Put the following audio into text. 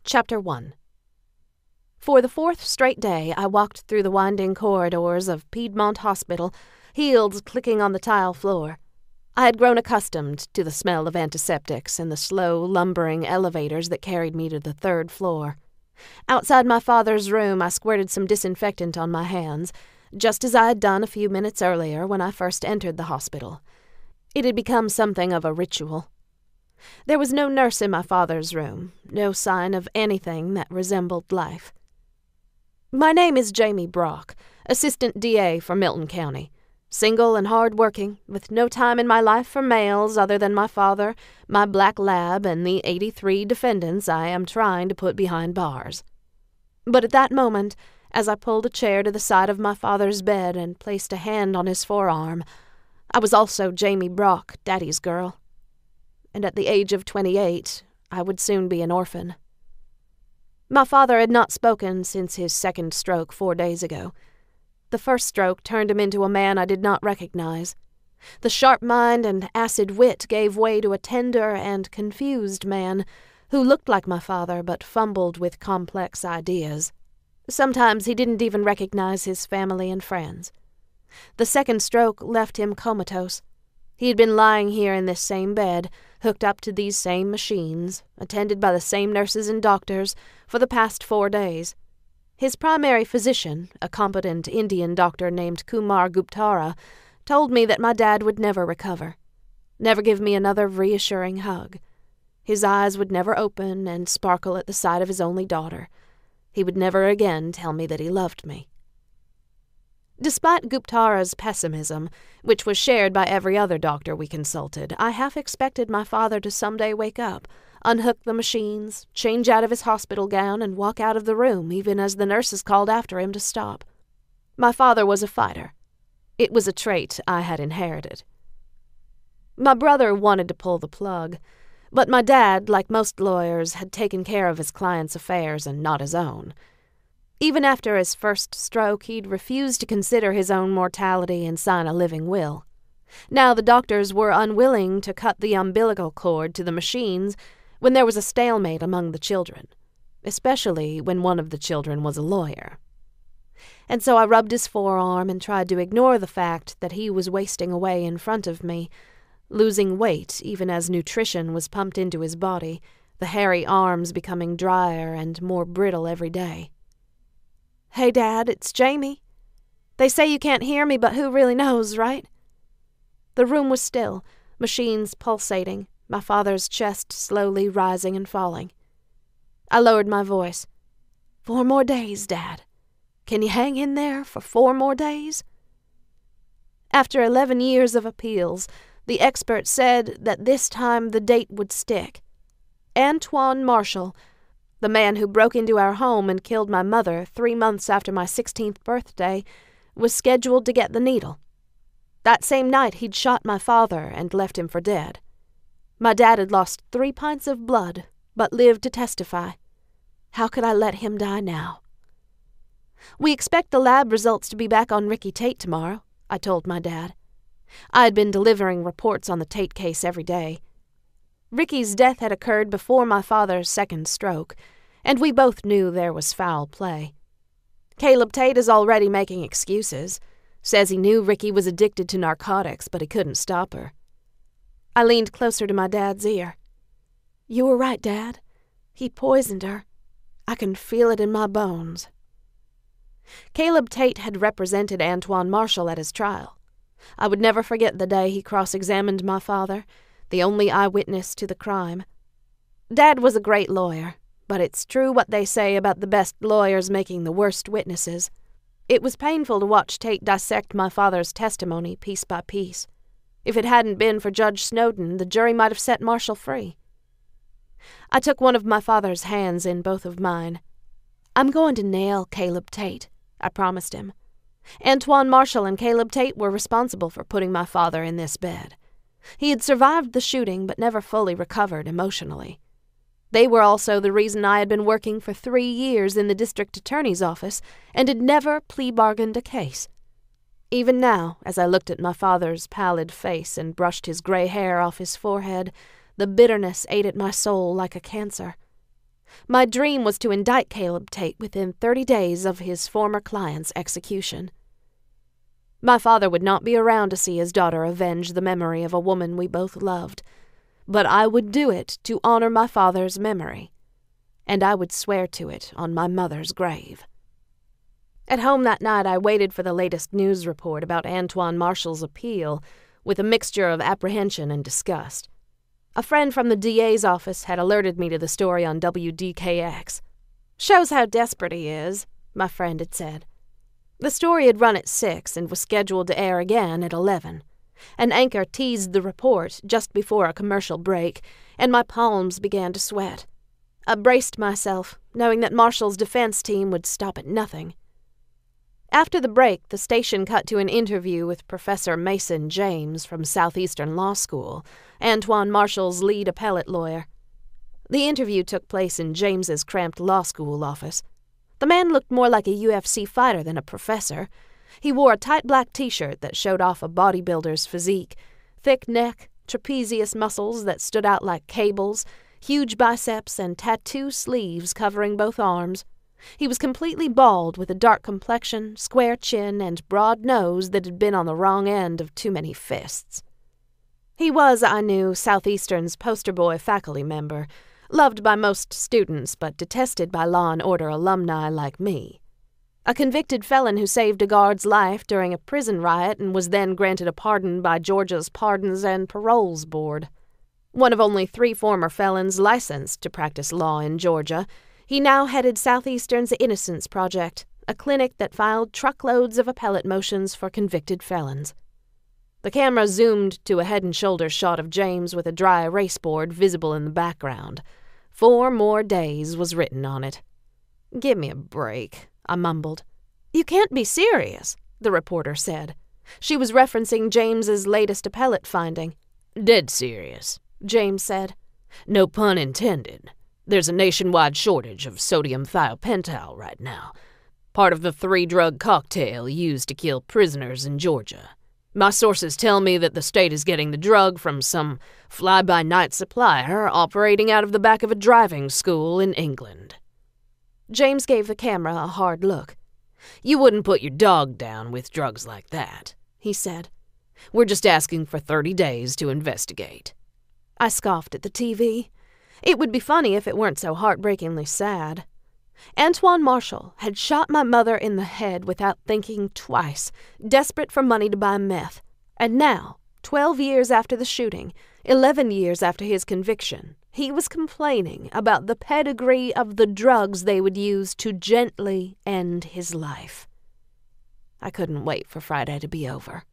Chapter 1. For the fourth straight day, I walked through the winding corridors of Piedmont Hospital, heels clicking on the tile floor. I had grown accustomed to the smell of antiseptics and the slow, lumbering elevators that carried me to the third floor. Outside my father's room, I squirted some disinfectant on my hands, just as I had done a few minutes earlier when I first entered the hospital. It had become something of a ritual. There was no nurse in my father's room, no sign of anything that resembled life. My name is Jamie Brock, Assistant DA for Milton County. Single and hard-working, with no time in my life for males other than my father, my black lab, and the 83 defendants I am trying to put behind bars. But at that moment, as I pulled a chair to the side of my father's bed and placed a hand on his forearm, I was also Jamie Brock, Daddy's girl. And at the age of 28, I would soon be an orphan. My father had not spoken since his second stroke 4 days ago. The first stroke turned him into a man I did not recognize. The sharp mind and acid wit gave way to a tender and confused man who looked like my father but fumbled with complex ideas. Sometimes he didn't even recognize his family and friends. The second stroke left him comatose. He had been lying here in this same bed, hooked up to these same machines, attended by the same nurses and doctors, for the past 4 days. His primary physician, a competent Indian doctor named Kumar Guptara, told me that my dad would never recover, never give me another reassuring hug. His eyes would never open and sparkle at the sight of his only daughter. He would never again tell me that he loved me. Despite Guptara's pessimism, which was shared by every other doctor we consulted, I half expected my father to someday wake up, unhook the machines, change out of his hospital gown, and walk out of the room even as the nurses called after him to stop. My father was a fighter. It was a trait I had inherited. My brother wanted to pull the plug, but my dad, like most lawyers, had taken care of his client's affairs and not his own. Even after his first stroke, he'd refused to consider his own mortality and sign a living will. Now the doctors were unwilling to cut the umbilical cord to the machines when there was a stalemate among the children, especially when one of the children was a lawyer. And so I rubbed his forearm and tried to ignore the fact that he was wasting away in front of me, losing weight even as nutrition was pumped into his body, the hairy arms becoming drier and more brittle every day. "Hey, Dad, it's Jamie. They say you can't hear me, but who really knows, right?" The room was still, machines pulsating, my father's chest slowly rising and falling. I lowered my voice. 4 more days, Dad. Can you hang in there for 4 more days? After 11 years of appeals, the expert said that this time the date would stick. Antoine Marshall, the man who broke into our home and killed my mother 3 months after my 16th birthday, was scheduled to get the needle. That same night he'd shot my father and left him for dead. My dad had lost 3 pints of blood, but lived to testify. How could I let him die now? "We expect the lab results to be back on Ricky Tate tomorrow," I told my dad. I had been delivering reports on the Tate case every day. Ricky's death had occurred before my father's second stroke, and we both knew there was foul play. Caleb Tate is already making excuses, says he knew Ricky was addicted to narcotics, but he couldn't stop her. I leaned closer to my dad's ear. "You were right, Dad. He poisoned her. I can feel it in my bones." Caleb Tate had represented Antoine Marshall at his trial. I would never forget the day he cross-examined my father, the only eyewitness to the crime. Dad was a great lawyer, but it's true what they say about the best lawyers making the worst witnesses. It was painful to watch Tate dissect my father's testimony piece by piece. If it hadn't been for Judge Snowden, the jury might have set Marshall free. I took one of my father's hands in both of mine. "I'm going to nail Caleb Tate," I promised him. Antoine Marshall and Caleb Tate were responsible for putting my father in this bed. He had survived the shooting but never fully recovered emotionally. They were also the reason I had been working for 3 years in the district attorney's office and had never plea-bargained a case. Even now, as I looked at my father's pallid face and brushed his gray hair off his forehead, the bitterness ate at my soul like a cancer. My dream was to indict Caleb Tate within 30 days of his former client's execution. My father would not be around to see his daughter avenge the memory of a woman we both loved, but I would do it to honor my father's memory, and I would swear to it on my mother's grave. At home that night, I waited for the latest news report about Antoine Marshall's appeal with a mixture of apprehension and disgust. A friend from the DA's office had alerted me to the story on WDKX. "Shows how desperate he is," my friend had said. The story had run at 6 and was scheduled to air again at 11. An anchor teased the report just before a commercial break, and my palms began to sweat. I braced myself, knowing that Marshall's defense team would stop at nothing. After the break, the station cut to an interview with Professor Mason James from Southeastern Law School, Antoine Marshall's lead appellate lawyer. The interview took place in James's cramped law school office. The man looked more like a UFC fighter than a professor. He wore a tight black t-shirt that showed off a bodybuilder's physique, thick neck, trapezius muscles that stood out like cables, huge biceps, and tattoo sleeves covering both arms. He was completely bald with a dark complexion, square chin, and broad nose that had been on the wrong end of too many fists. He was, I knew, Southeastern's poster boy faculty member, loved by most students but detested by Law and Order alumni like me. A convicted felon who saved a guard's life during a prison riot and was then granted a pardon by Georgia's Pardons and Paroles Board. One of only 3 former felons licensed to practice law in Georgia, he now headed Southeastern's Innocence Project, a clinic that filed truckloads of appellate motions for convicted felons. The camera zoomed to a head-and-shoulders shot of James with a dry erase board visible in the background. 4 more days was written on it. "Give me a break," I mumbled. "You can't be serious," the reporter said. She was referencing James's latest appellate finding. "Dead serious," James said. "No pun intended. There's a nationwide shortage of sodium thiopental right now, part of the 3-drug cocktail used to kill prisoners in Georgia. My sources tell me that the state is getting the drug from some fly-by-night supplier operating out of the back of a driving school in England." James gave the camera a hard look. "You wouldn't put your dog down with drugs like that," he said. "We're just asking for 30 days to investigate." I scoffed at the TV. It would be funny if it weren't so heartbreakingly sad. Antoine Marshall had shot my mother in the head without thinking twice, desperate for money to buy meth. And now, 12 years after the shooting, 11 years after his conviction, he was complaining about the pedigree of the drugs they would use to gently end his life. I couldn't wait for Friday to be over.